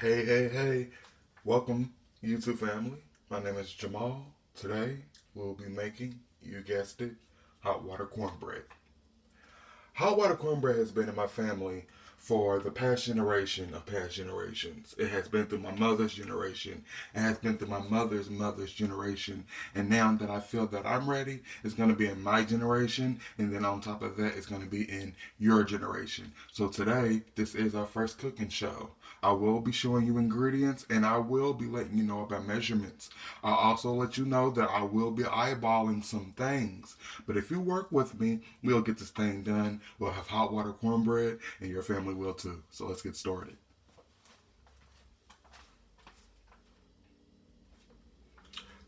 Hey, hey, hey. Welcome, YouTube family. My name is Jamal. Today, we'll be making, you guessed it, hot water cornbread. Hot water cornbread has been in my family for the past generation of past generations. It has been through my mother's generation. It has been through my mother's mother's generation. And now that I feel that I'm ready, it's going to be in my generation. And then on top of that, it's going to be in your generation. So today, this is our first cooking show. I will be showing you ingredients and I will be letting you know about measurements. I'll also let you know that I will be eyeballing some things. But if you work with me, we'll get this thing done. We'll have hot water cornbread and your family will too. So let's get started.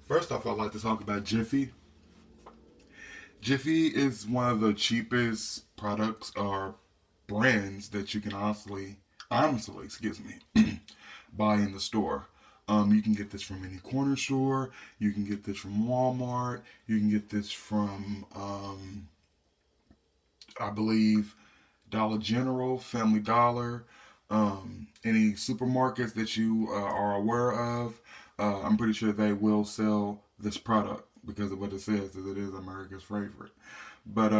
First off, I'd like to talk about Jiffy. Jiffy is one of the cheapest products or brands that you can honestly, excuse me, buy in the store. You can get this from any corner store. You can get this from Walmart. You can get this from, I believe, Dollar General, Family Dollar, any supermarkets that you are aware of. I'm pretty sure they will sell this product because of what it says, as it is America's favorite. But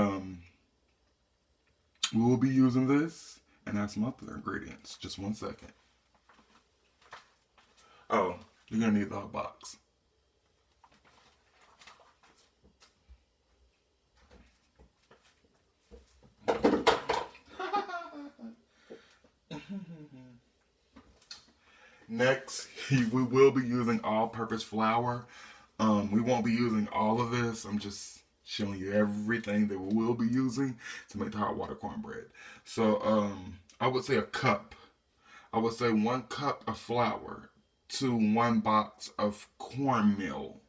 we will be using this and add some other ingredients. Just one second. Oh, you're gonna need the hot box. Next, we will be using all-purpose flour. We won't be using all of this. I'm just showing you everything that we will be using to make the hot water cornbread. So, I would say a cup. I would say 1 cup of flour to 1 box of cornmeal.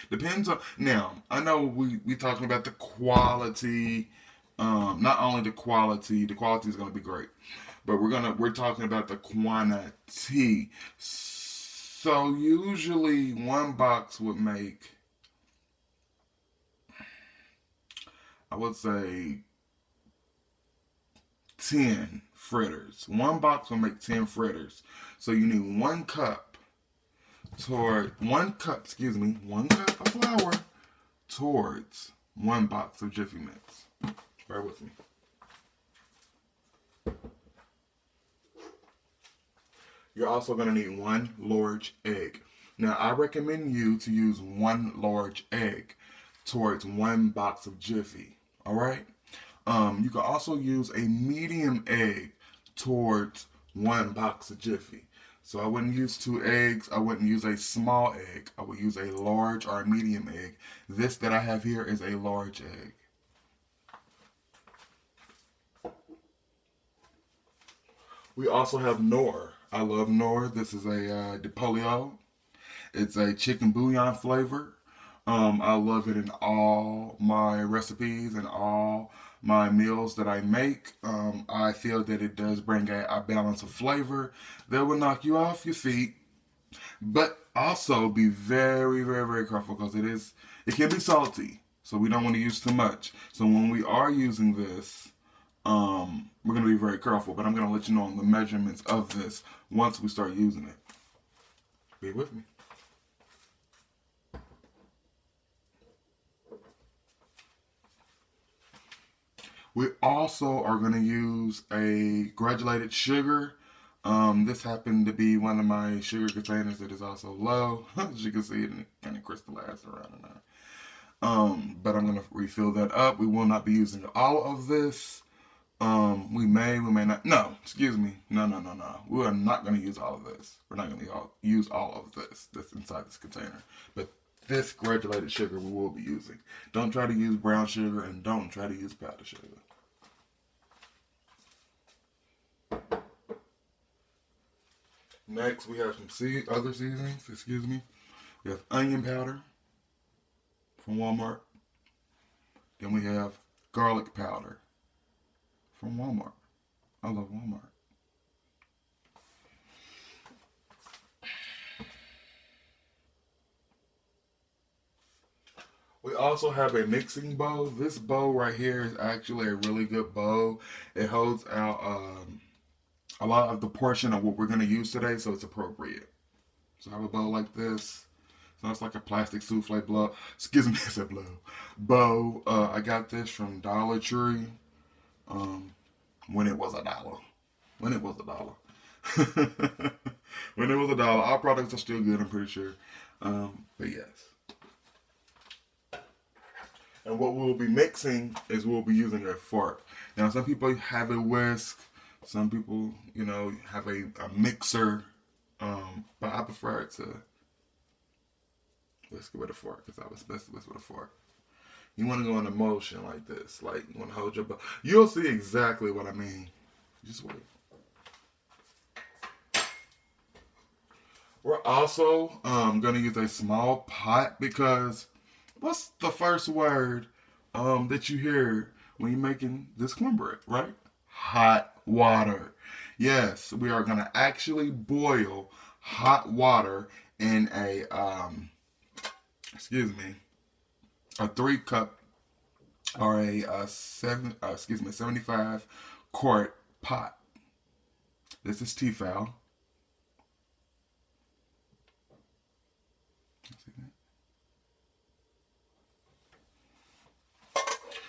Depends on. Now, I know we talking about the quality. Not only the quality is going to be great, but we're talking about the quantity. So usually 1 box would make, I would say, 10 fritters. 1 box will make 10 fritters. So you need 1 cup toward 1 cup, excuse me, 1 cup of flour towards 1 box of Jiffy Mix. Bear with me. You're also going to need 1 large egg. Now, I recommend you to use 1 large egg towards 1 box of Jiffy. All right? You can also use a medium egg towards 1 box of Jiffy. So I wouldn't use 2 eggs. I wouldn't use a small egg. I would use a large or a medium egg. This that I have here is a large egg. We also have Nor. I love Nor. This is a DePolio. It's a chicken bouillon flavor. I love it in all my recipes and all my meals that I make. I feel that it does bring a balance of flavor that will knock you off your feet, but also be very, very, very careful because it can be salty. So we don't want to use too much. So when we are using this, we're going to be very careful. But I'm going to let you know on the measurements of this once we start using it. Be with me. We also are going to use a granulated sugar. This happened to be one of my sugar containers that is also low. As you can see, it kind of crystallized around in there. But I'm going to refill that up. We will not be using all of this. We may not. No, excuse me. No, no, no, no. We are not going to use all of this. We're not going to use all of this that's inside this container. But this granulated sugar we will be using. Don't try to use brown sugar and don't try to use powdered sugar. Next, we have some other seasonings. Excuse me. We have onion powder from Walmart. Then we have garlic powder from Walmart. I love Walmart. We also have a mixing bowl. This bowl right here is actually a really good bowl. It holds out a lot of the portion of what we're going to use today, so it's appropriate. So I have a bowl like this. So it's like a plastic souffle blow. Excuse me, it's a blow. Bow. I got this from Dollar Tree um, when it was $1. When it was $1. When it was $1. Our products are still good, I'm pretty sure. But yes. And what we'll be mixing is we'll be using a fork. Now, some people have a whisk. Some people, have a mixer. But I prefer to whisk it with a fork because I was best to whisk with a fork. You want to go in a motion like this. Like, you want to hold your bowl. You'll see exactly what I mean. Just wait. We're also going to use a small pot because what's the first word that you hear when you're making this cornbread, right? Hot water. Yes, we are going to actually boil hot water in a, a 3 cup or a 75 quart pot. This is Tefal.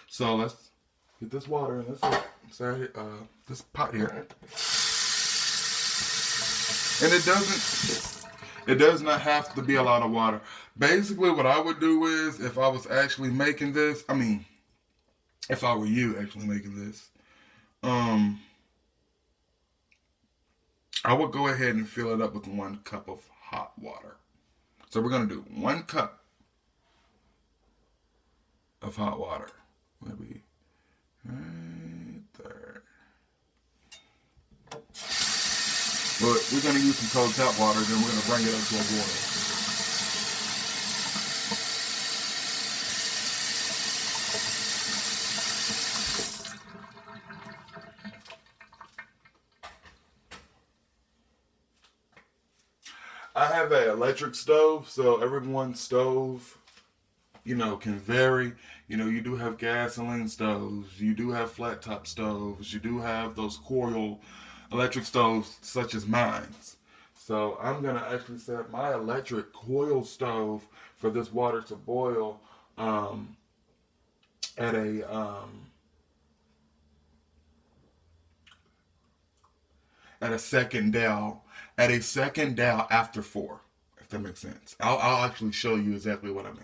So let's get this water in this pot here. And it does not have to be a lot of water. Basically what I would do is if I was actually making this, if I were you actually making this, I would go ahead and fill it up with 1 cup of hot water. So we're going to do 1 cup of hot water. Maybe right there. But we're going to use some cold tap water, then we're going to bring it up to a boil. I have an electric stove, so everyone's stove can vary. You do have gasoline stoves, you do have flat top stoves, you do have those coil electric stoves such as mine's. So I'm going to actually set my electric coil stove for this water to boil at a second dial after 4, if that makes sense. I'll actually show you exactly what I mean.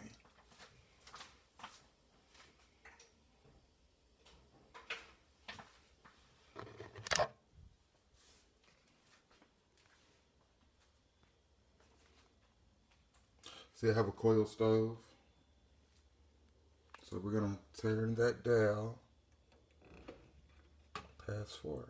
See, I have a coil stove. So we're going to turn that dial past 4.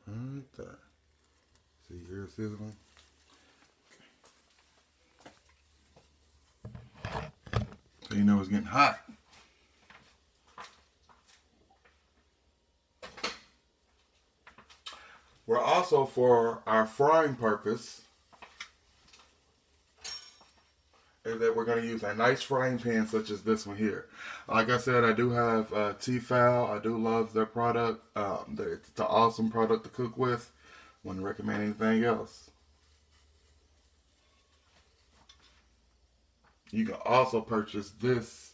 Right there. See, here's sizzling. So you know it's getting hot. We're also, for our frying purpose, is that we're going to use a nice frying pan such as this one here. Like I said, I do have Tefal. I do love their product. It's an awesome product to cook with. Wouldn't recommend anything else. You can also purchase this.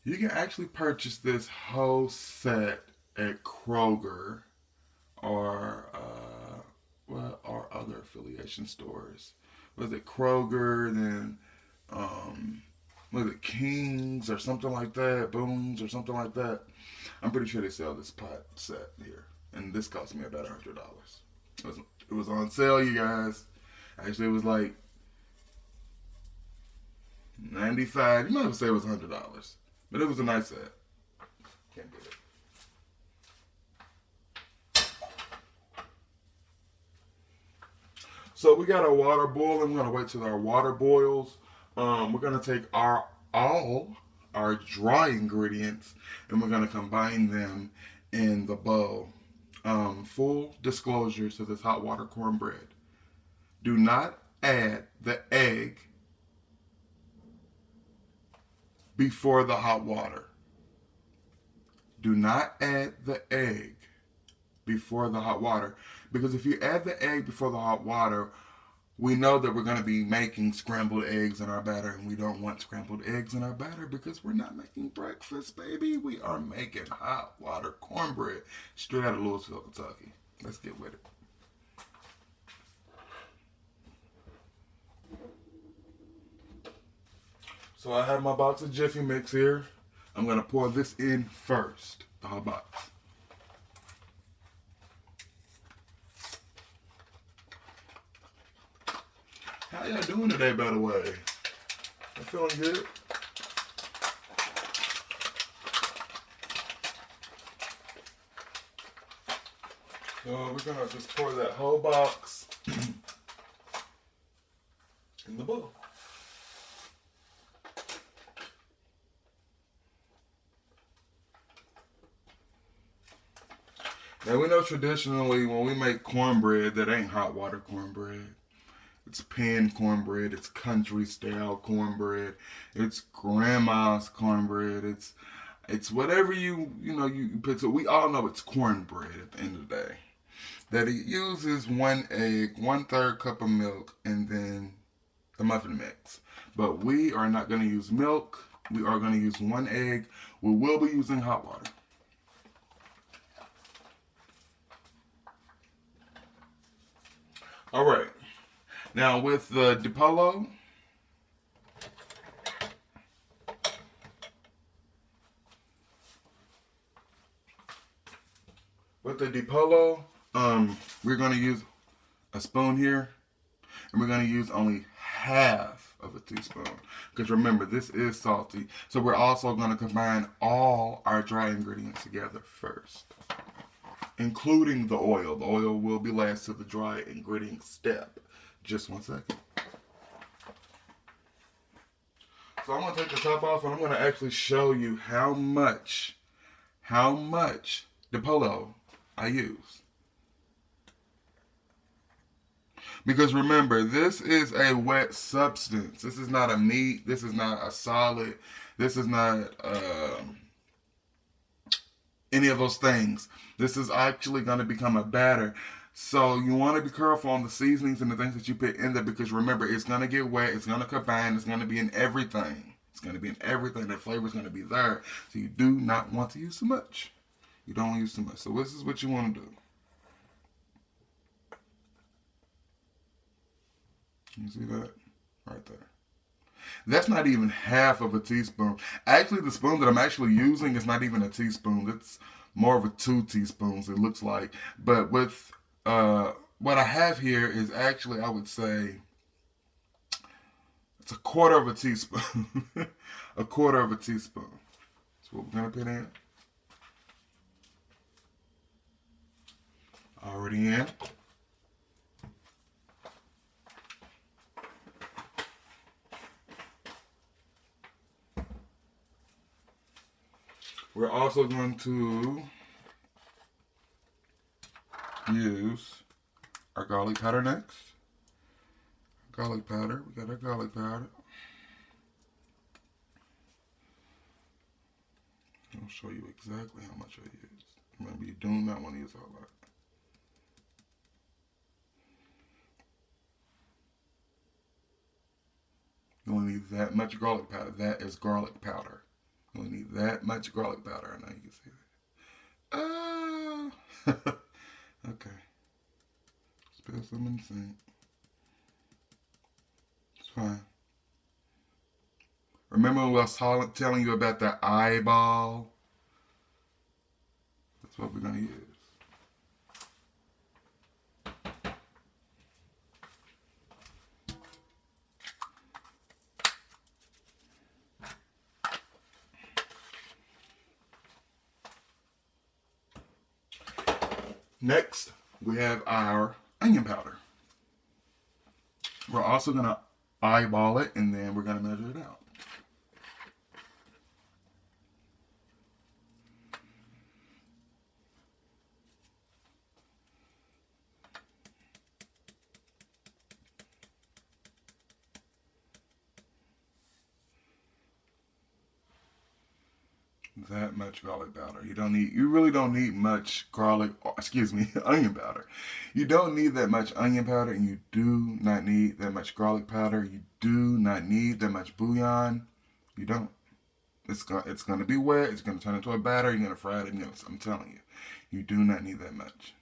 You can actually purchase this whole set at Kroger or other affiliation stores. Was it Kroger? Then was it Kings or something like that? Booms or something like that? I'm pretty sure they sell this pot set here, and this cost me about $100. It was on sale, you guys. Actually, it was like 95. You might have said it was $100, but it was a nice set. Can't get it. So we got our water boiling. We're gonna wait till our water boils. We're gonna take all our dry ingredients and we're gonna combine them in the bowl. Full disclosure to this hot water cornbread. Do not add the egg before the hot water. Do not add the egg before the hot water. Because if you add the egg before the hot water, we know that we're going to be making scrambled eggs in our batter, and we don't want scrambled eggs in our batter because we're not making breakfast, baby. We are making hot water cornbread straight out of Louisville, Kentucky. Let's get with it. So I have my box of Jiffy Mix here. I'm going to pour this in first, the hot box. How y'all doing today, by the way? I'm feeling good. So we're going to just pour that whole box in the bowl. Now we know traditionally when we make cornbread, that ain't hot water cornbread. It's pan cornbread. It's country style cornbread. It's grandma's cornbread. It's whatever you put. So we all know it's cornbread at the end of the day. That it uses 1 egg, 1/3 cup of milk, and then the muffin mix. But we are not going to use milk. We are going to use 1 egg. We will be using hot water. All right. Now with the DiPolo, we're going to use a spoon here, and we're going to use only half of a teaspoon. Because remember, this is salty. So we're also going to combine all our dry ingredients together first, including the oil. The oil will be last to the dry ingredient step. Just 1 second. So I'm going to take the top off, and I'm going to actually show you how much DiPolo I use. Because remember, this is a wet substance. This is not a meat. This is not a solid. This is not any of those things. This is actually going to become a batter. So you want to be careful on the seasonings and the things that you put in there, because remember, it's going to get wet, it's going to combine, it's going to be in everything. It's going to be in everything. The flavor is going to be there. So you do not want to use too much. You don't want to use too much. So this is what you want to do. You see that? Right there. That's not even half of a teaspoon. Actually, the spoon that I'm actually using is not even a teaspoon. It's more of a 2 teaspoons, it looks like. But with what I have here is actually, I would say, it's 1/4 of a teaspoon. 1/4 of a teaspoon. That's what we're going to put in. Already in. We're also going to use our garlic powder next. Garlic powder. We got our garlic powder. I'll show you exactly how much I use. Remember, you do not want to use all that. You only need that much garlic powder. That is garlic powder. You only need that much garlic powder. I know you can see that. Okay. Spill some in the sink. It's fine. Remember when I was telling you about the eyeball? That's what we're going to use. Next, we have our onion powder. We're also going to eyeball it, and then we're going to measure it out. that much garlic powder. You really don't need much onion powder. You don't need that much onion powder, and you do not need that much garlic powder. You do not need that much bouillon. You don't. It's gonna be wet. It's gonna turn into a batter. You're gonna fry it, and I'm telling you, you do not need that much.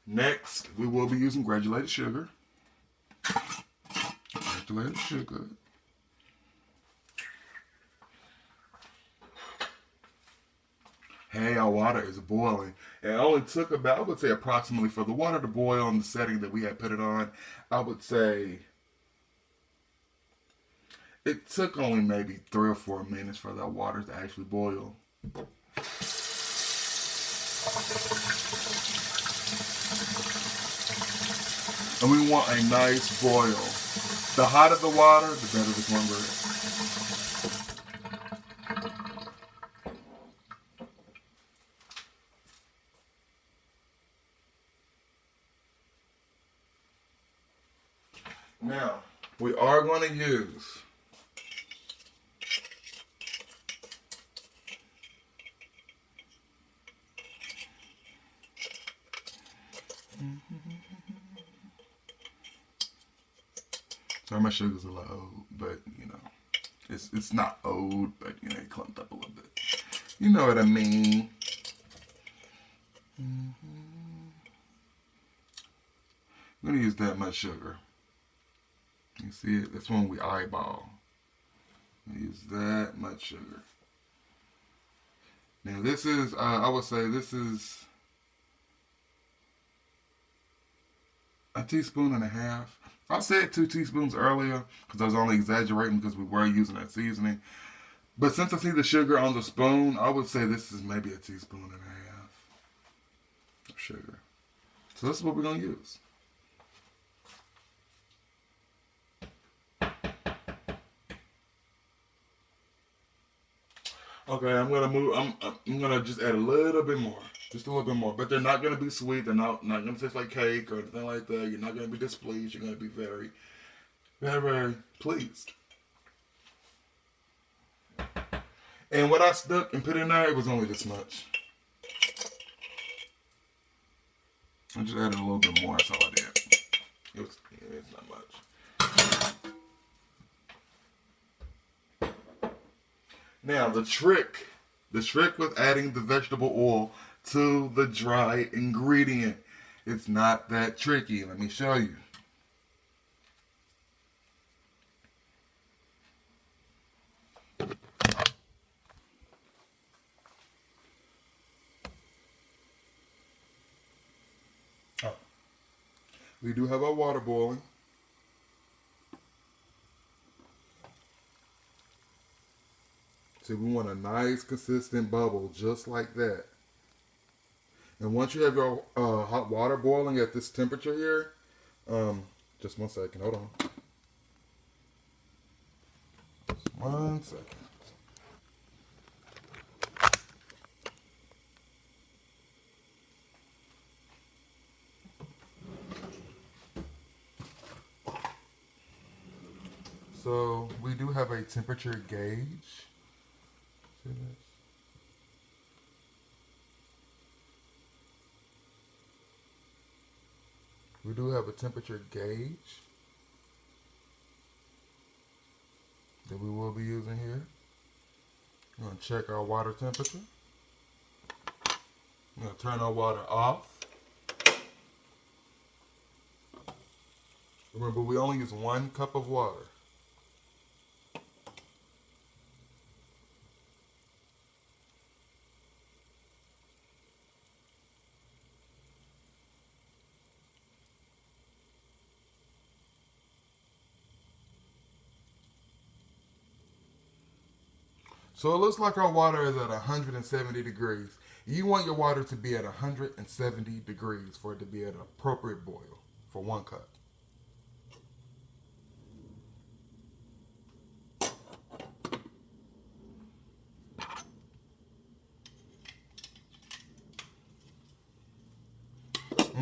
Next, we will be using granulated sugar. Granulated sugar. Hey, our water is boiling. It only took about, I would say approximately for the water to boil on the setting that we had put it on, I would say it took only maybe 3 or 4 minutes for that water to actually boil. And we want a nice boil. The hotter the water, the better the cornbread. Now, we are going to use sorry, my sugar's a little old, but it's not old, but it clumped up a little bit. You know what I mean? I'm gonna use that much sugar. You see it? That's when we eyeball. Use that much sugar. Now this is, I would say this is a teaspoon and a half. I said 2 teaspoons earlier because I was only exaggerating because we were using that seasoning. But since I see the sugar on the spoon, I would say this is maybe a teaspoon and a half of sugar. So this is what we're going to use. Okay, I'm gonna just add a little bit more, just a little bit more. But they're not gonna be sweet. They're not gonna taste like cake or anything like that. You're not gonna be displeased. You're gonna be very, very, very pleased. And what I stuck and put in there, it was only this much. I just added a little bit more. That's all I did. It's not much. Now the trick with adding the vegetable oil to the dry ingredient, it's not that tricky. Let me show you. We do have our water boiling. So we want a nice consistent bubble just like that. And once you have your hot water boiling at this temperature here, just 1 second, hold on. Just 1 second. So we do have a temperature gauge. See this? We do have a temperature gauge that we will be using here. We're going to check our water temperature. We're going to turn our water off. Remember, we only use 1 cup of water. So it looks like our water is at 170 degrees. You want your water to be at 170 degrees for it to be at an appropriate boil, for 1 cup.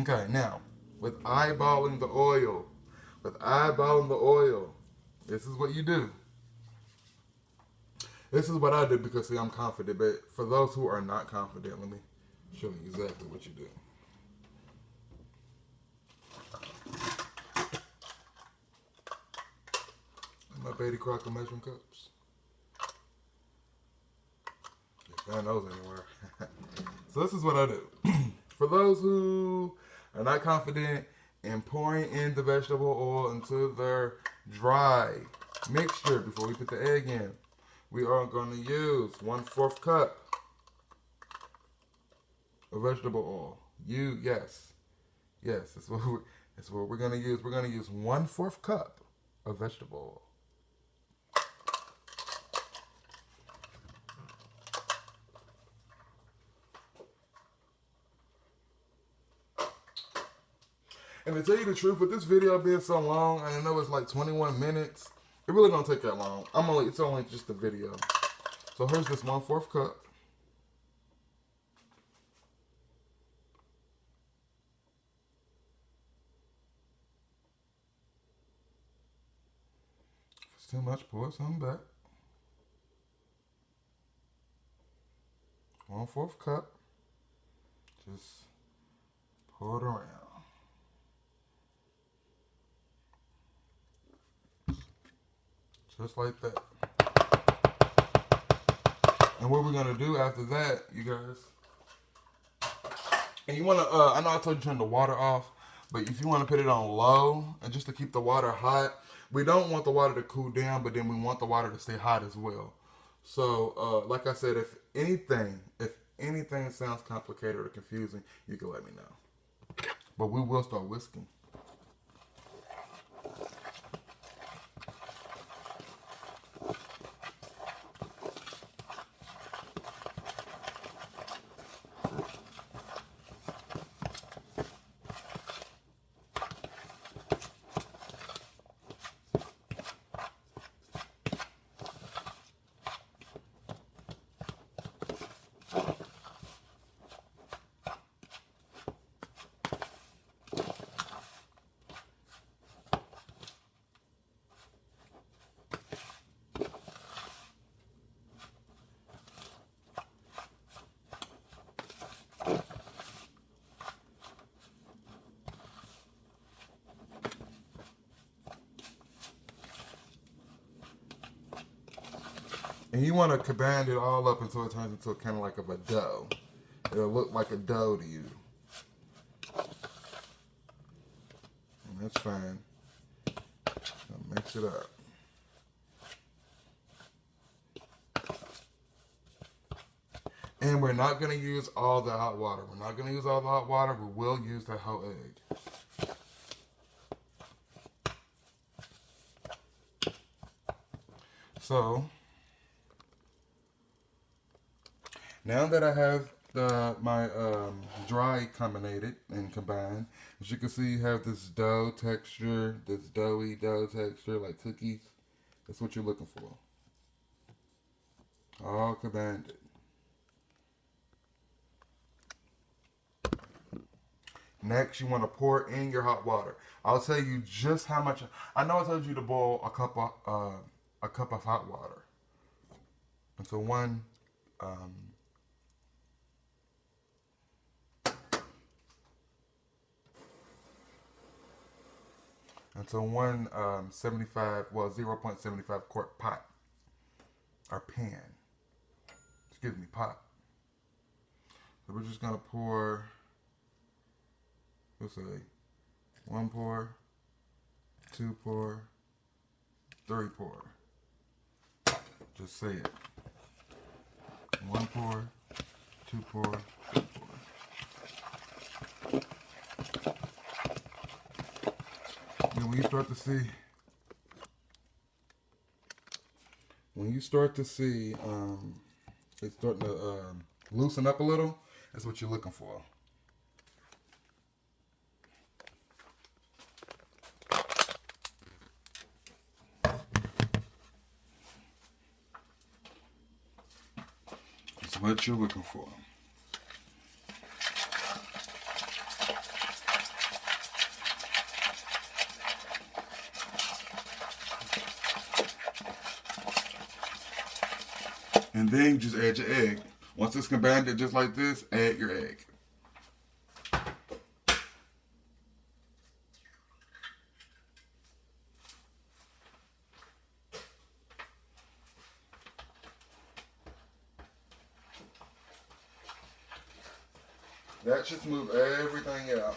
Okay, now, with eyeballing the oil, this is what you do. This is what I do because, see, I'm confident. But for those who are not confident, let me show you exactly what you do. My Betty Crocker measuring cups. You find those anywhere. So this is what I do. For those who are not confident in pouring in the vegetable oil into their dry mixture before we put the egg in, we are going to use 1/4 cup of vegetable oil. Yes, that's what we're going to use. We're going to use 1/4 cup of vegetable oil. And to tell you the truth, with this video being so long, and I know it's like 21 minutes, it really don't take that long. It's only just a video. So here's this 1/4 cup. If it's too much, pour some back. 1/4 cup. Just pour it around. Just like that. And what we're going to do after that, you guys, and you want to, I know I told you to turn the water off, but if you want to put it on low, and just to keep the water hot, we don't want the water to cool down, but then we want the water to stay hot as well. So, like I said, if anything sounds complicated or confusing, you can let me know. But we will start whisking. And you want to combine it all up until it turns into a kind of like a dough. It'll look like a dough to you. And that's fine. So mix it up. And we're not going to use all the hot water. We will use the whole egg. So, now that I have my dry combinated and combined, as you can see, you have this dough texture, this doughy dough texture, like cookies. That's what you're looking for. All combined. Next, you want to pour in your hot water. I'll tell you just how much. I know I told you to boil a cup of hot water. And so one. And so one 0.75 quart pot or pan. Excuse me, pot. So we're just gonna pour. Let's say 1 pour, 2 pour, 3 pour. Just say it. 1 pour, 2 pour, 3 pour. And when you start to see, it's starting to loosen up a little, that's what you're looking for. what you're looking for. And then you just add your egg. Once it's combined just like this, add your egg. That should smooth everything out.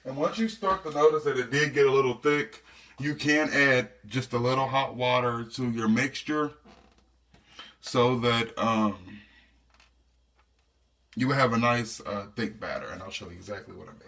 And once you start to notice that it did get a little thick, you can add just a little hot water to your mixture so that you will have a nice thick batter. And I'll show you exactly what I mean.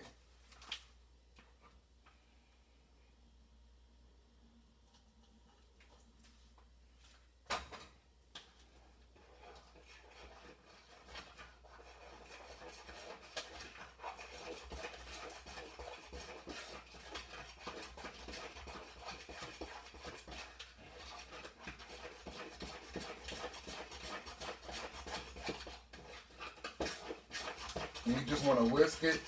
You just want to whisk it.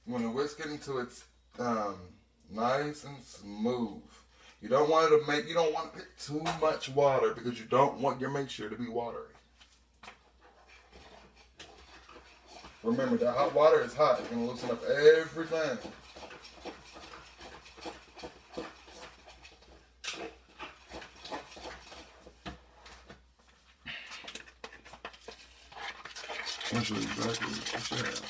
You want to whisk it until it's nice and smooth. You don't want it to make. You don't want to put too much water because you don't want your mixture to be watery. Remember that hot water is hot. It's gonna loosen up everything. I'll show you exactly what you should have.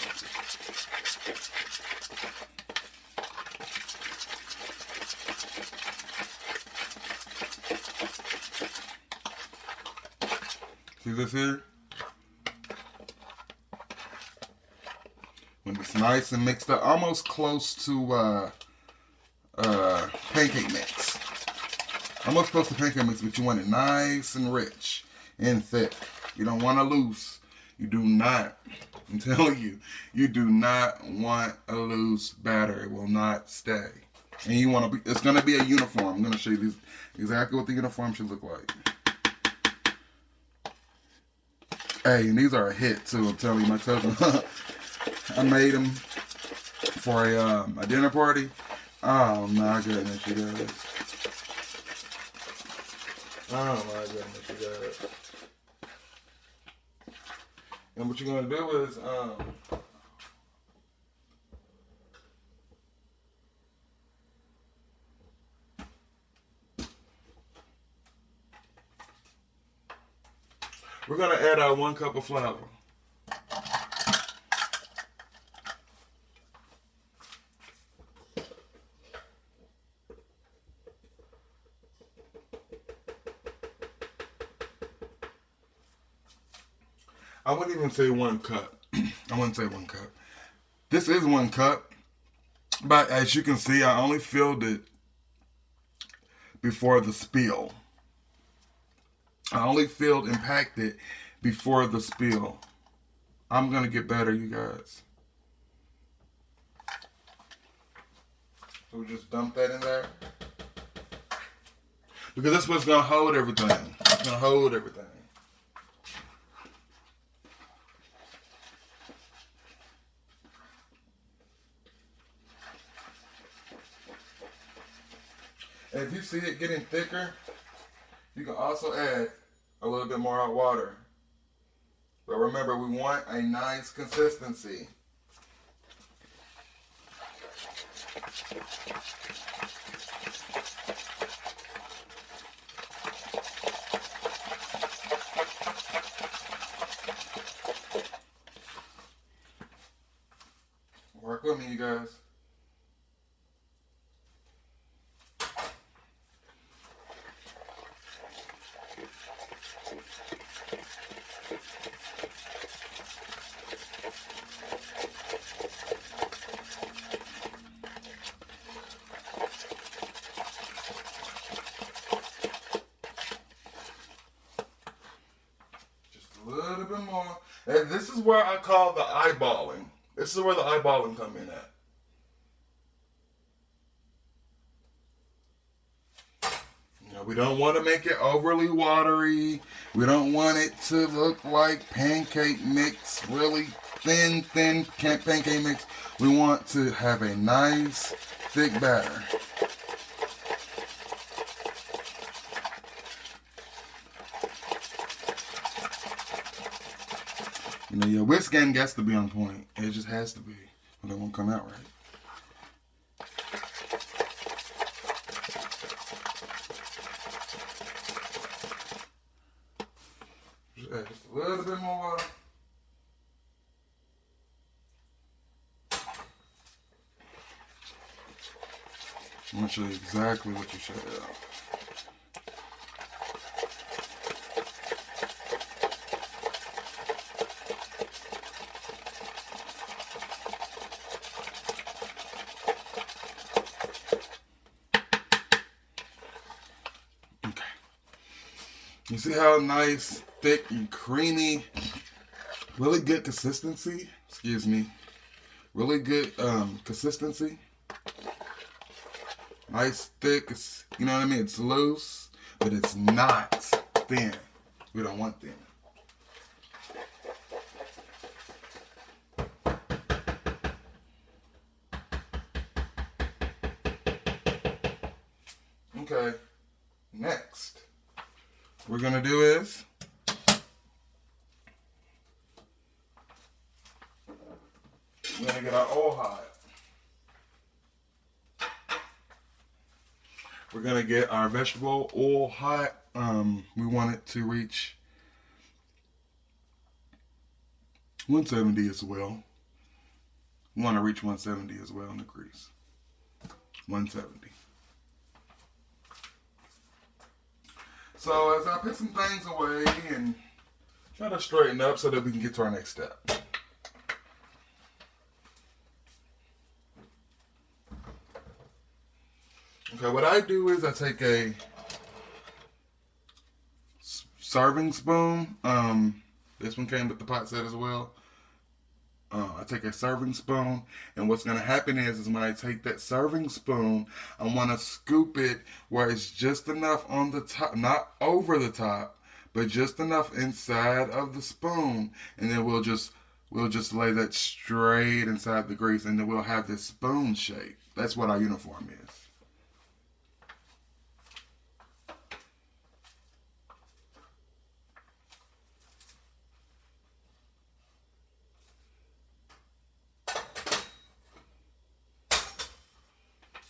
See this here? When it's nice and mixed up, almost close to pancake mix. Almost close to pancake mix, but you want it nice and rich and thick. You don't want it loose. You do not, I'm telling you, you do not want a loose batter. It will not stay. And you want to be, it's going to be a uniform. I'm going to show you these, exactly what the uniform should look like. Hey, and these are a hit too, I'm telling you, my cousin. I made them for a dinner party. Oh my goodness, you guys. Oh my goodness, you guys. And what you're going to do is, we're going to add our 1 cup of flour. I wouldn't even say 1 cup. I wouldn't say 1 cup. This is 1 cup. But as you can see, I only filled it before the spill. I only filled and packed it before the spill. I'm going to get better, you guys. So we just dump that in there. Because that's what's going to hold everything. It's going to hold everything. And if you see it getting thicker, you can also add a little bit more hot water. But remember, we want a nice consistency. Work with me, you guys. little bit more. And this is where I call the eyeballing. This is where the eyeballing come in at. We don't want to make it overly watery. We don't want it to look like pancake mix, really thin pancake mix. We want to have a nice, thick batter. Your whisk game gets to be on point. It just has to be, or it won't come out right. Just add just a little bit more water. I'm going to show you exactly what you should have. Okay. You see how nice, thick, and creamy, really good consistency? Excuse me. Really good consistency. Nice, thick, you know what I mean? It's loose, but it's not thin. We don't want thin. Okay, next, what we're gonna do is we're gonna get our oil hot. We're gonna get our vegetable oil hot. We want it to reach 170 as well. We want to reach 170 as well in the grease. 170. So as I put some things away and try to straighten up so that we can get to our next step. Okay, what I do is I take a serving spoon. This one came with the pot set as well. I take a serving spoon, and what's going to happen is when I take that serving spoon, I want to scoop it where it's just enough on the top, not over the top, but just enough inside of the spoon, and then we'll just lay that straight inside the grease, and then we'll have this spoon shape. That's what our uniform is.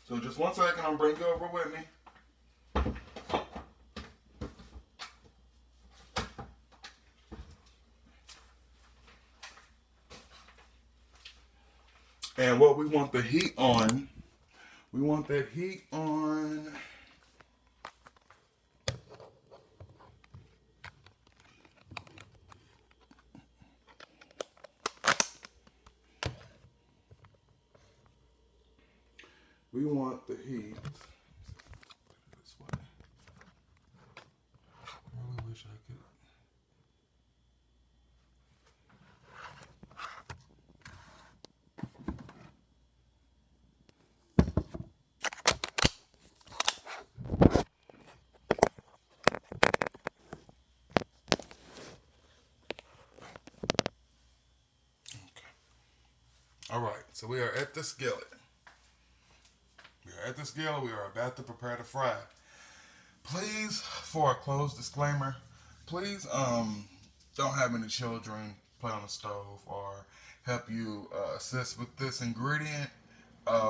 So just 1 second, I'll bring you over with me. And what we want the heat on, we want that heat on we want the heat this way. I really wish I could. All right, so we are at the skillet. We are at the skillet. We are about to prepare to fry. Please, for a closed disclaimer, please don't have any children play on the stove or help you assist with this ingredient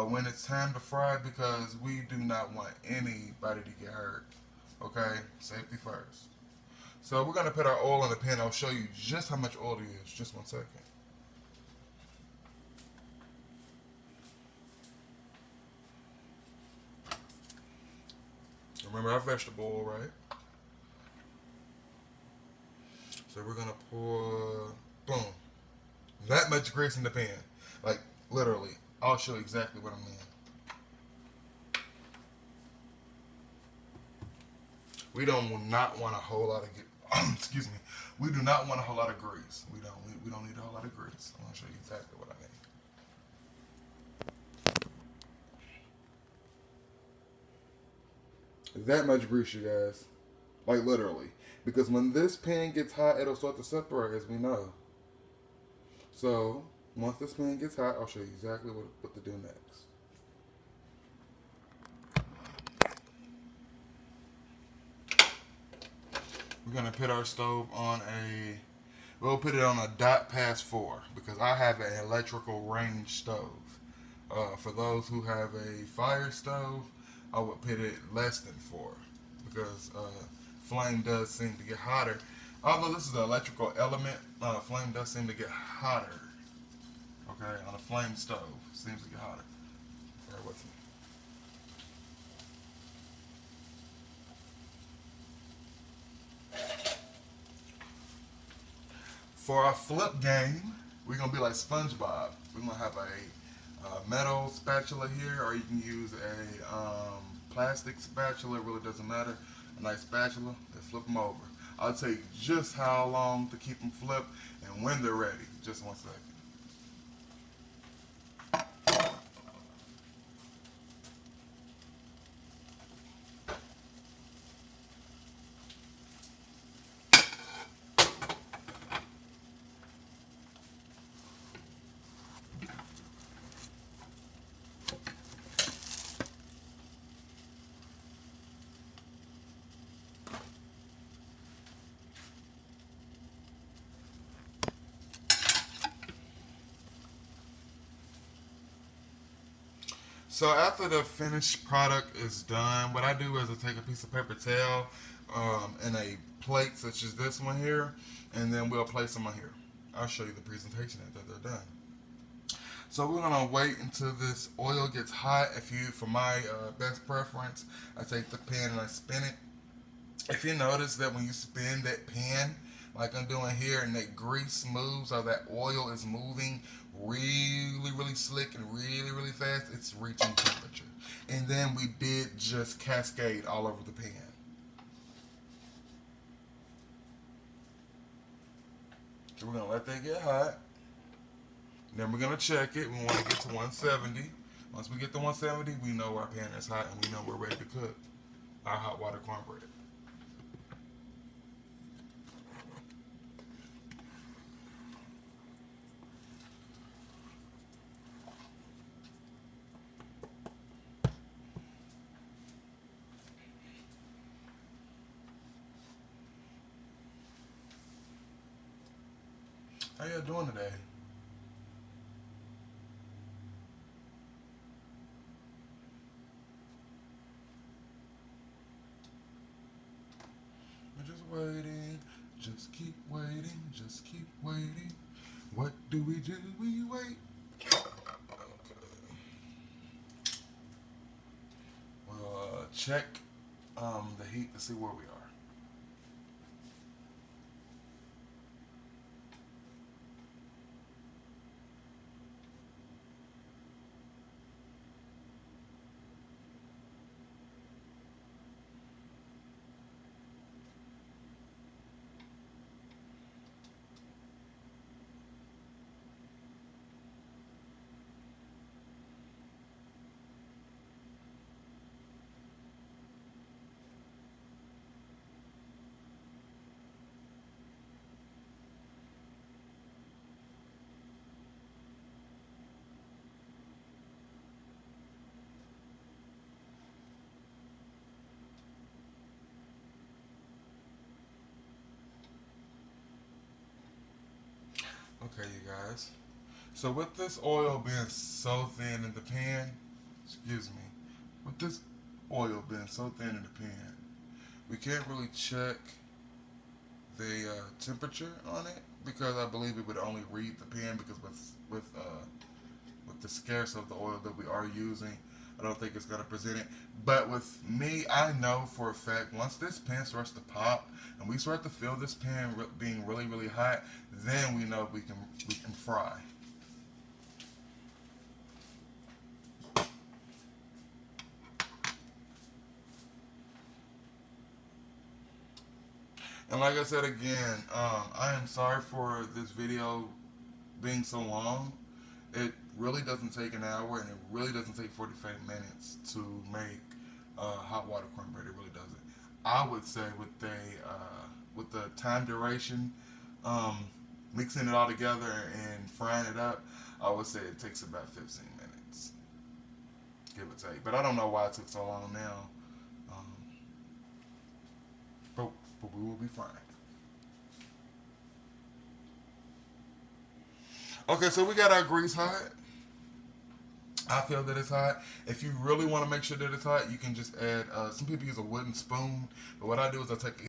when it's time to fry, because we do not want anybody to get hurt. Okay, safety first. So we're gonna put our oil in the pan. I'll show you just how much oil to use. Just 1 second. Remember our vegetable oil, right? So we're gonna pour, boom, that much grease in the pan. Like literally, I'll show you exactly what I mean. We don't not want a whole lot of Excuse me. We do not want a whole lot of grease. We don't need a whole lot of grease. I'm gonna show you exactly what I mean. That much grease, you guys. Like literally. Because when this pan gets hot, it'll start to separate, as we know. So once this pan gets hot, I'll show you exactly what to do next. We're gonna put our stove on a. We'll put it on a dot past 4 because I have an electrical range stove. For those who have a fire stove, I would put it less than 4 because flame does seem to get hotter. Although this is an electrical element, flame does seem to get hotter. Okay, on a flame stove, seems to get hotter. Bear with me. For our flip game, we're gonna be like SpongeBob. We're gonna have a metal spatula here, or you can use a plastic spatula. It really doesn't matter. A nice spatula, and flip them over. I'll tell you just how long to keep them flipped and when they're ready. Just one second. So after the finished product is done, what I do is I take a piece of paper towel and a plate such as this one here, and then we'll place them on here. I'll show you the presentation after they're done. So we're gonna wait until this oil gets hot. For my best preference, I take the pan and I spin it. If you notice that when you spin that pan, like I'm doing here, and that grease moves or that oil is moving really slick and really fast, it's reaching temperature. And then we did just cascade all over the pan. So we're gonna let that get hot. Then we're gonna check it. We want to get to 170. Once we get to 170, we know our pan is hot and we know we're ready to cook our hot water cornbread. How y'all doing today? We're just waiting. Just keep waiting. Just keep waiting. What do? We wait. Okay. We'll check the heat to see where we are. Okay, you guys. So with this oil being so thin in the pan, excuse me, with this oil being so thin in the pan, we can't really check the temperature on it because I believe it would only read the pan because with the scarce of the oil that we are using, I don't think it's gonna present it. But with me, I know for a fact once this pan starts to pop and we start to feel this pan being really hot, then we know we can fry. And like I said again, I am sorry for this video being so long. It really doesn't take an hour, and it really doesn't take 45 minutes to make hot water cornbread. It really doesn't. I would say with the time duration, um, mixing it all together and frying it up, I would say it takes about 15 minutes, give or take. But I don't know why it took so long now. Um, but, but we will be fine. Okay, so we got our grease hot. I feel that it's hot. If you really want to make sure that it's hot, you can just add. Some people use a wooden spoon, but what I do is I take